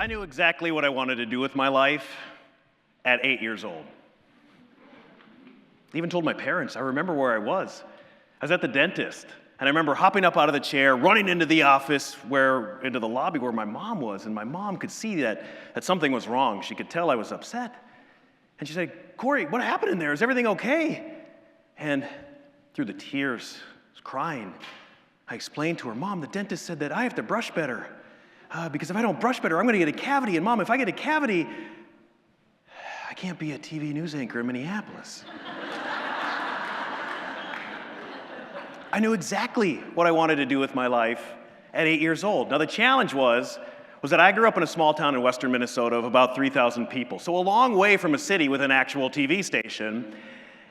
I knew exactly what I wanted to do with my life at 8 years old. I even told my parents. I remember where I was. I was at the dentist, and I remember hopping up out of the chair, running into the office, into the lobby where my mom was, and my mom could see that something was wrong. She could tell I was upset. And she said, "Cory, what happened in there? Is everything okay?" And through the tears, I was crying. I explained to her, "Mom, the dentist said that I have to brush better. Because if I don't brush better, I'm going to get a cavity. And Mom, if I get a cavity, I can't be a TV news anchor in Minneapolis." I knew exactly what I wanted to do with my life at 8 years old. Now the challenge was that I grew up in a small town in western Minnesota of about 3,000 people, so a long way from a city with an actual TV station.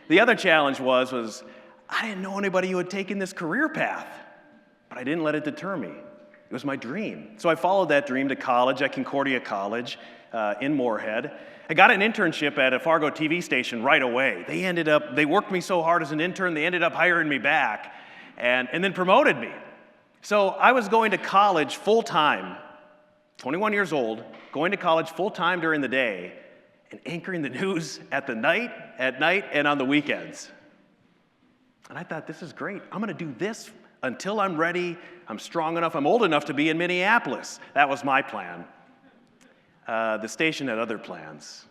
The other challenge was I didn't know anybody who had taken this career path, but I didn't let it deter me. It was my dream. So I followed that dream to college at Concordia College in Moorhead. I got an internship at a Fargo TV station right away. They worked me so hard as an intern, they ended up hiring me back and then promoted me. So I was going to college full-time, 21 years old, going to college full-time during the day and anchoring the news at night, and on the weekends. And I thought, this is great. I'm going to do this until I'm ready, I'm strong enough, I'm old enough to be in Minneapolis. That was my plan. The station had other plans.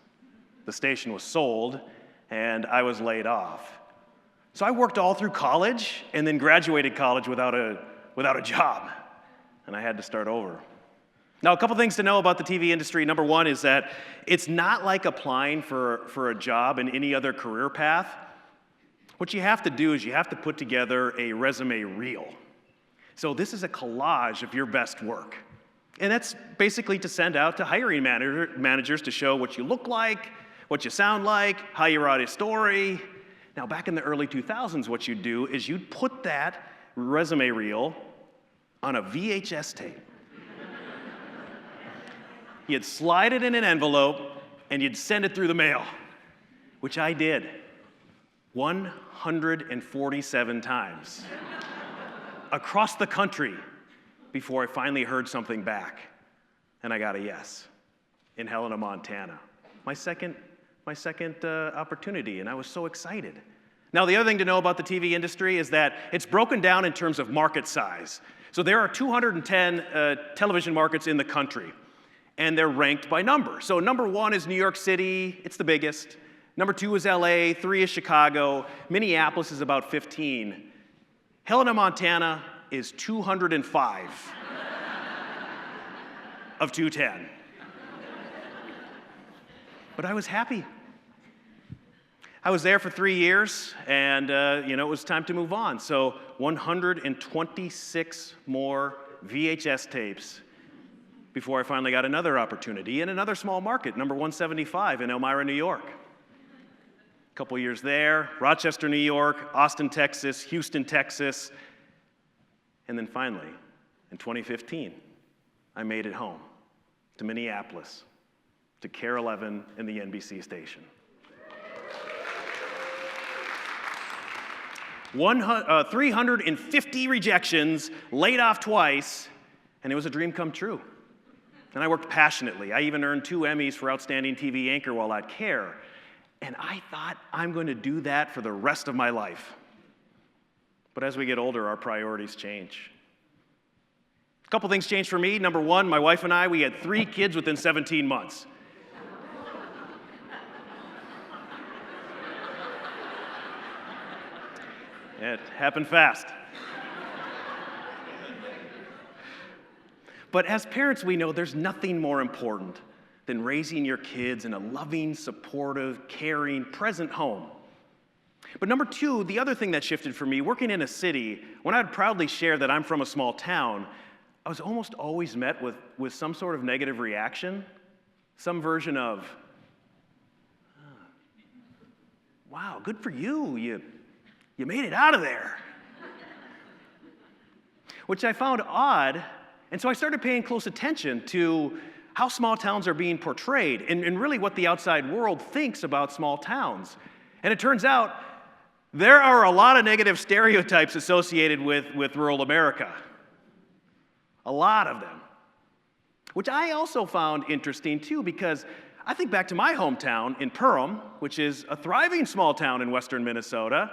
The station was sold, and I was laid off. So I worked all through college, and then graduated college without a job, and I had to start over. Now, a couple things to know about the TV industry. Number one is that it's not like applying for a job in any other career path. What you have to do is you have to put together a resume reel. So this is a collage of your best work. And that's basically to send out to hiring managers to show what you look like, what you sound like, how you write a story. Now, back in the early 2000s, what you'd do is you'd put that resume reel on a VHS tape. You'd slide it in an envelope, and you'd send it through the mail, which I did 147 times across the country before I finally heard something back, and I got a yes in Helena, Montana. My second opportunity, and I was so excited. Now, the other thing to know about the TV industry is that it's broken down in terms of market size. So there are 210 television markets in the country, and they're ranked by number. So number one is New York City, it's the biggest. Number two is LA, 3 is Chicago, Minneapolis is about 15. Helena, Montana is 205 of 210. But I was happy. I was there for 3 years, and it was time to move on. So 126 more VHS tapes before I finally got another opportunity in another small market, number 175 in Elmira, New York. A couple years there, Rochester, New York, Austin, Texas, Houston, Texas, and then finally, in 2015, I made it home to Minneapolis, to KARE 11 and the NBC station. 350 rejections, laid off twice, and it was a dream come true. And I worked passionately. I even earned 2 Emmys for Outstanding TV Anchor while at KARE. And I thought, I'm going to do that for the rest of my life. But as we get older, our priorities change. A couple things changed for me. Number one, my wife and I, we had 3 kids within 17 months. It happened fast. But as parents, we know there's nothing more important than raising your kids in a loving, supportive, caring, present home. But number two, the other thing that shifted for me, working in a city, when I'd proudly share that I'm from a small town, I was almost always met with some sort of negative reaction, some version of, wow, good for you, you made it out of there. Which I found odd, and so I started paying close attention to how small towns are being portrayed and really what the outside world thinks about small towns. And it turns out there are a lot of negative stereotypes associated with rural America. A lot of them. which I also found interesting too, because I think back to my hometown in Perham, which is a thriving small town in western Minnesota,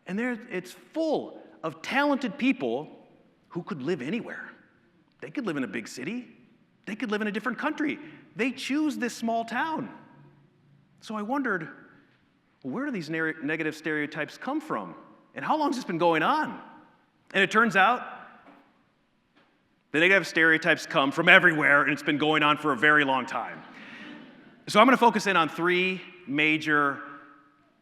and it's full of talented people who could live anywhere. They could live in a big city. They could live in a different country. They choose this small town. So I wondered, where do these negative stereotypes come from? And how long has this been going on? And it turns out the negative stereotypes come from everywhere, and it's been going on for a very long time. So I'm going to focus in on three major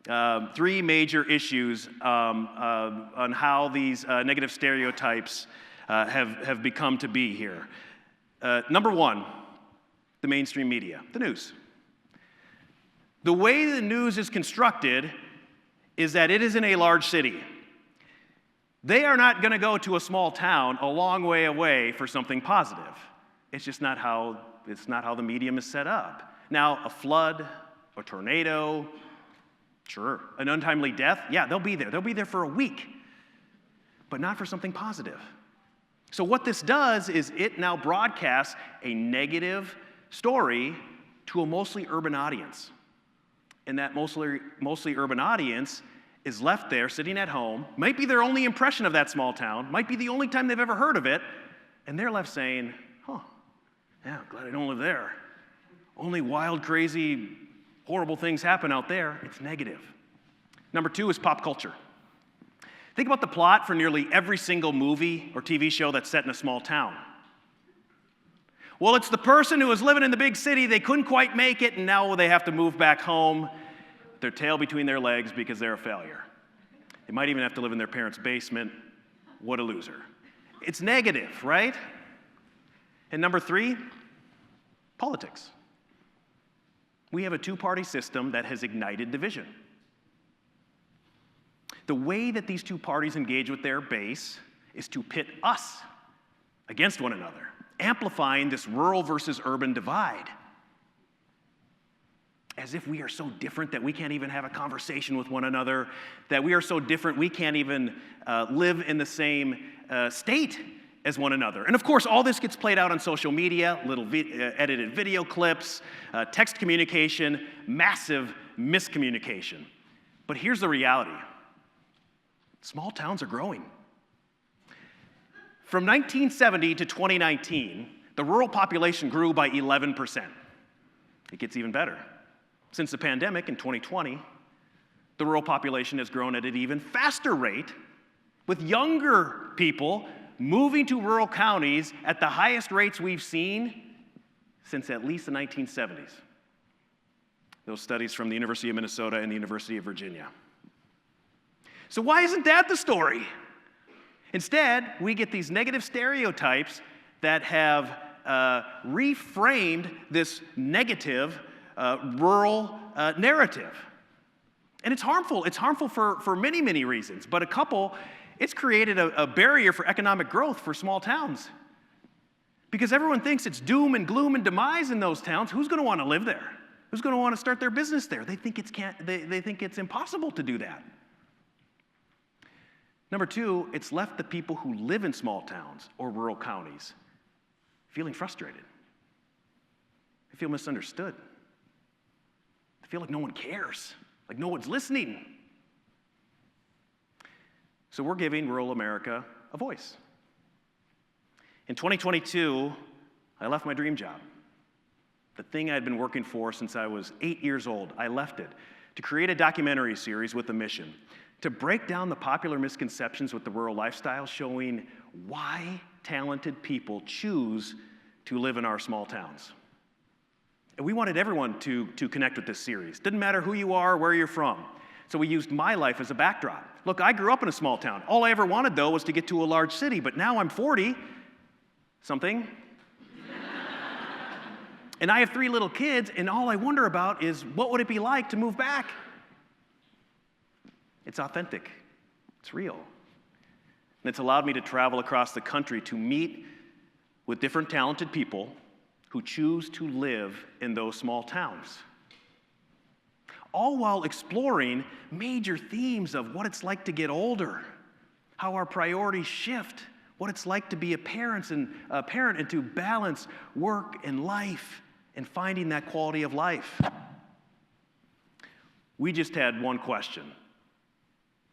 issues on how these negative stereotypes have become to be here. Number one, the mainstream media, the news. The way the news is constructed is that it is in a large city. They are not going to go to a small town a long way away for something positive. It's just not how the medium is set up. Now, a flood, a tornado, sure, an untimely death, yeah, they'll be there. They'll be there for a week, but not for something positive. So what this does is it now broadcasts a negative story to a mostly urban audience. And that mostly urban audience is left there sitting at home, might be their only impression of that small town, might be the only time they've ever heard of it, and they're left saying, yeah, glad I don't live there. Only wild, crazy, horrible things happen out there. It's negative. Number two is pop culture. Think about the plot for nearly every single movie or TV show that's set in a small town. Well, it's the person who was living in the big city, they couldn't quite make it, and now they have to move back home, their tail between their legs because they're a failure. They might even have to live in their parents' basement. What a loser. It's negative, right? And number three, politics. We have a two-party system that has ignited division. The way that these two parties engage with their base is to pit us against one another, amplifying this rural versus urban divide. As if we are so different that we can't even have a conversation with one another, that we are so different we can't even live in the same state as one another. And of course, all this gets played out on social media, little edited video clips, text communication, massive miscommunication. But here's the reality. Small towns are growing. From 1970 to 2019, the rural population grew by 11%. It gets even better. Since the pandemic in 2020, the rural population has grown at an even faster rate, with younger people moving to rural counties at the highest rates we've seen since at least the 1970s. Those studies from the University of Minnesota and the University of Virginia. So why isn't that the story? Instead, we get these negative stereotypes that have reframed this negative rural narrative. And it's harmful. It's harmful for many, many reasons. But a couple, it's created a barrier for economic growth for small towns. Because everyone thinks it's doom and gloom and demise in those towns. Who's going to want to live there? Who's going to want to start their business there? They think it's impossible to do that. Number two, it's left the people who live in small towns or rural counties feeling frustrated. They feel misunderstood. They feel like no one cares, like no one's listening. So we're giving rural America a voice. In 2022, I left my dream job. The thing I'd been working for since I was 8 years old, I left it to create a documentary series with a mission to break down the popular misconceptions with the rural lifestyle, showing why talented people choose to live in our small towns. And we wanted everyone to connect with this series. Didn't matter who you are, where you're from. So we used my life as a backdrop. Look, I grew up in a small town. All I ever wanted, though, was to get to a large city. But now I'm 40-something. And I have 3 little kids, and all I wonder about is what would it be like to move back? It's authentic. It's real. And it's allowed me to travel across the country to meet with different talented people who choose to live in those small towns. All while exploring major themes of what it's like to get older, how our priorities shift, what it's like to be a parent and to balance work and life and finding that quality of life. We just had one question.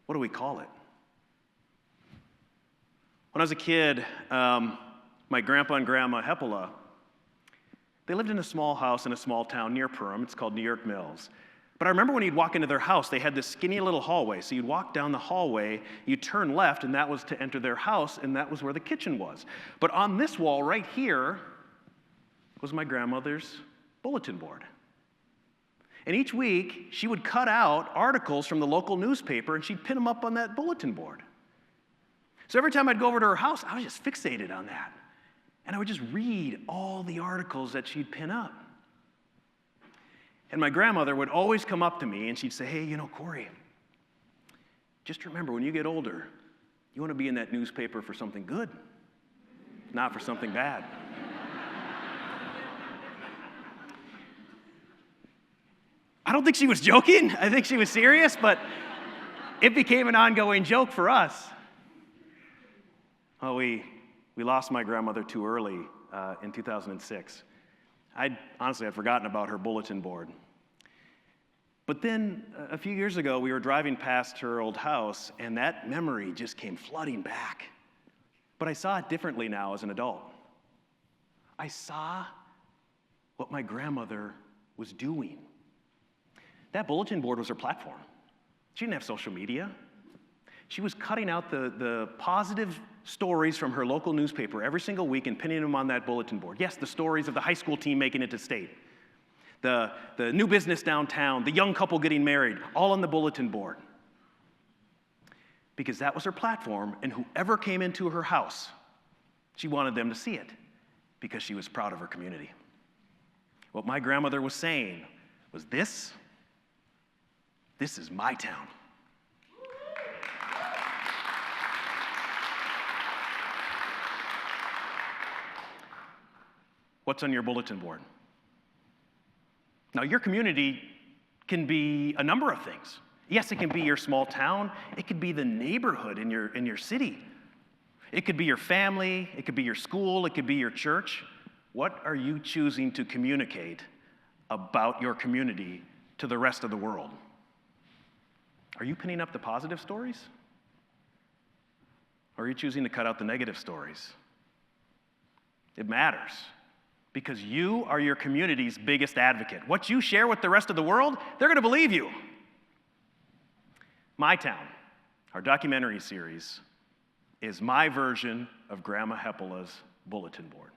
What do we call it? When I was a kid, my grandpa and grandma Hepola, they lived in a small house in a small town near Perham. It's called New York Mills. But I remember when you'd walk into their house, they had this skinny little hallway. So you'd walk down the hallway, you'd turn left, and that was to enter their house, and that was where the kitchen was. But on this wall right here was my grandmother's bulletin board. And each week, she would cut out articles from the local newspaper, and she'd pin them up on that bulletin board. So every time I'd go over to her house, I was just fixated on that. And I would just read all the articles that she'd pin up. And my grandmother would always come up to me and she'd say, hey, you know, Cory, just remember when you get older, you want to be in that newspaper for something good, not for something bad. I don't think she was joking. I think she was serious, but it became an ongoing joke for us. Well, we lost my grandmother too early in 2006. I'd forgotten about her bulletin board. But then a few years ago, we were driving past her old house, and that memory just came flooding back. But I saw it differently now as an adult. I saw what my grandmother was doing. That bulletin board was her platform. She didn't have social media. She was cutting out the positive stories from her local newspaper every single week and pinning them on that bulletin board. Yes, the stories of the high school team making it to state, the new business downtown, the young couple getting married, all on the bulletin board. Because that was her platform, and whoever came into her house, she wanted them to see it because she was proud of her community. What my grandmother was saying was this is my town. What's on your bulletin board? Now, your community can be a number of things. Yes, it can be your small town. It could be the neighborhood in your city. It could be your family. It could be your school. It could be your church. What are you choosing to communicate about your community to the rest of the world? Are you pinning up the positive stories? Or are you choosing to cut out the negative stories? It matters. Because you are your community's biggest advocate. What you share with the rest of the world, they're going to believe you. My Town, our documentary series, is my version of Grandma Hepola's bulletin board.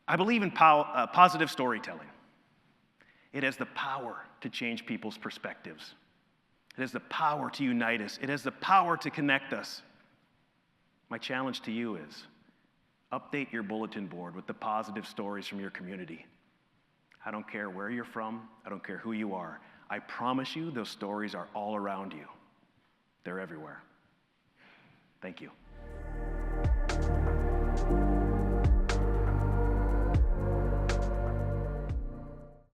I believe in positive storytelling. It has the power to change people's perspectives. It has the power to unite us. It has the power to connect us. My challenge to you is, update your bulletin board with the positive stories from your community. I don't care where you're from. I don't care who you are. I promise you those stories are all around you. They're everywhere. Thank you.